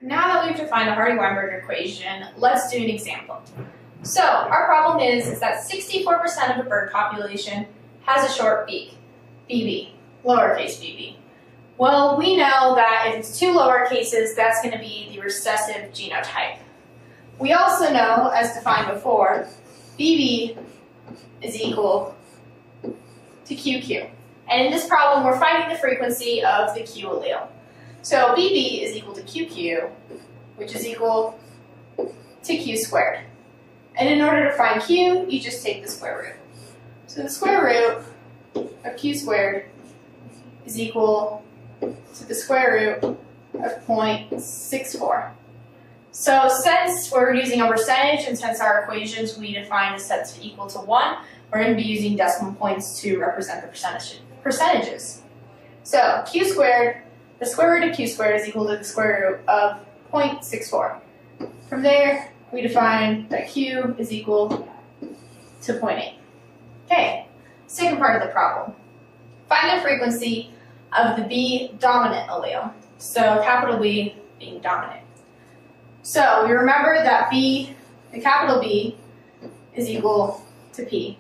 Now that we've defined the Hardy-Weinberg equation, let's do an example. So our problem is that 64% of the bird population has a short beak, BB, lowercase bb. Well, we know that if it's two lowercases, that's going to be the recessive genotype. We also know, as defined before, BB is equal to QQ. And in this problem, we're finding the frequency of the Q allele. So BB is equal to QQ, which is equal to Q squared. And in order to find Q, you just take the square root. So the square root of Q squared is equal to the square root of 0.64. So since we're using a percentage, and since our equations we define as sets equal to 1, we're going to be using decimal points to represent the percentages. So Q squared, the square root of Q squared is equal to the square root of 0.64. From there, we define that Q is equal to 0.8. Okay, second part of the problem. Find the frequency of the B dominant allele. So capital B being dominant. So we remember that B, the capital B, is equal to P.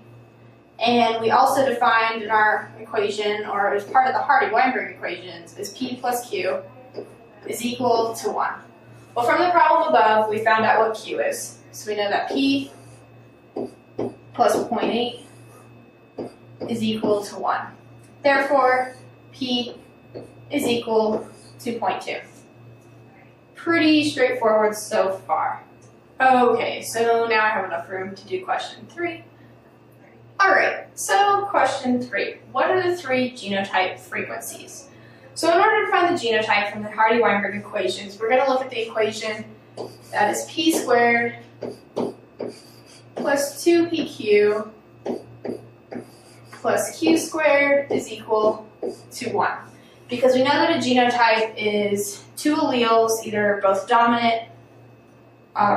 And we also defined in our equation, or as part of the Hardy-Weinberg equations, is P plus Q is equal to 1. Well, from the problem above, we found out what Q is. So we know that P plus 0.8 is equal to 1. Therefore, P is equal to 0.2. Pretty straightforward so far. Okay, so now I have enough room to do question 3. Alright, so question 3. What are the 3 genotype frequencies? So in order to find the genotype from the Hardy-Weinberg equations, we're going to look at the equation that is P squared plus 2PQ plus Q squared is equal to 1. Because we know that a genotype is 2 alleles, either both dominant,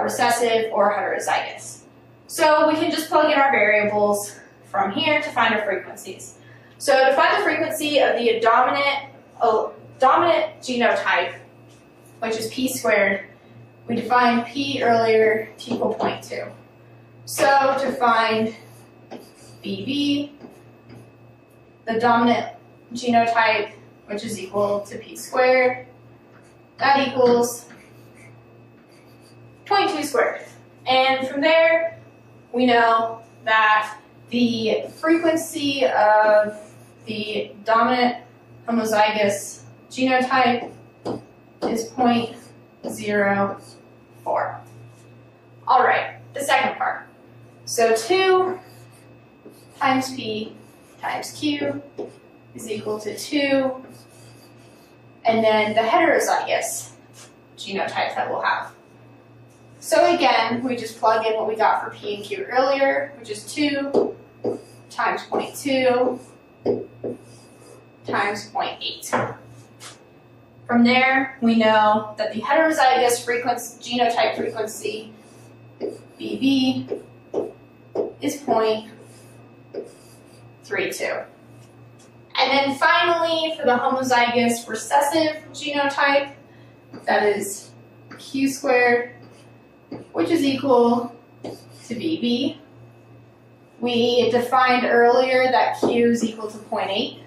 recessive, or heterozygous. So we can just plug in our variables from here to find our frequencies. So to find the frequency of the dominant genotype, which is P squared, we defined P earlier to equal 0.2. So to find BB, the dominant genotype, which is equal to P squared, that equals 0.2 squared. And from there, we know that the frequency of the dominant homozygous genotype is 0.04. All right, the second part. So 2 times P times Q is equal to 2, and then the heterozygous genotype that we'll have. So again, we just plug in what we got for P and Q earlier, which is 2 times 0.2 times 0.8. From there, we know that the heterozygous genotype frequency, BB, is 0.32. And then finally, for the homozygous recessive genotype, that is Q squared, which is equal to BB. We defined earlier that Q is equal to 0.8.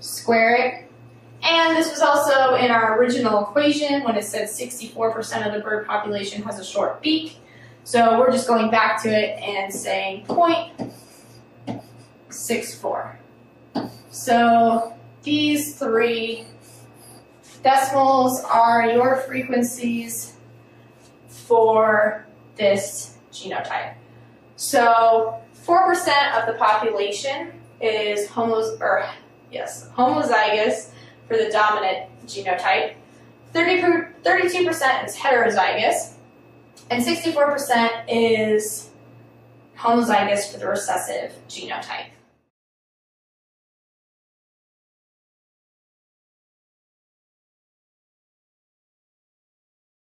Square it. And this was also in our original equation when it said 64% of the bird population has a short beak. So we're just going back to it and saying 0.64. So these 3 decimals are your frequencies for this genotype. So 4% of the population is homozygous for the dominant genotype, 32% is heterozygous, and 64% is homozygous for the recessive genotype.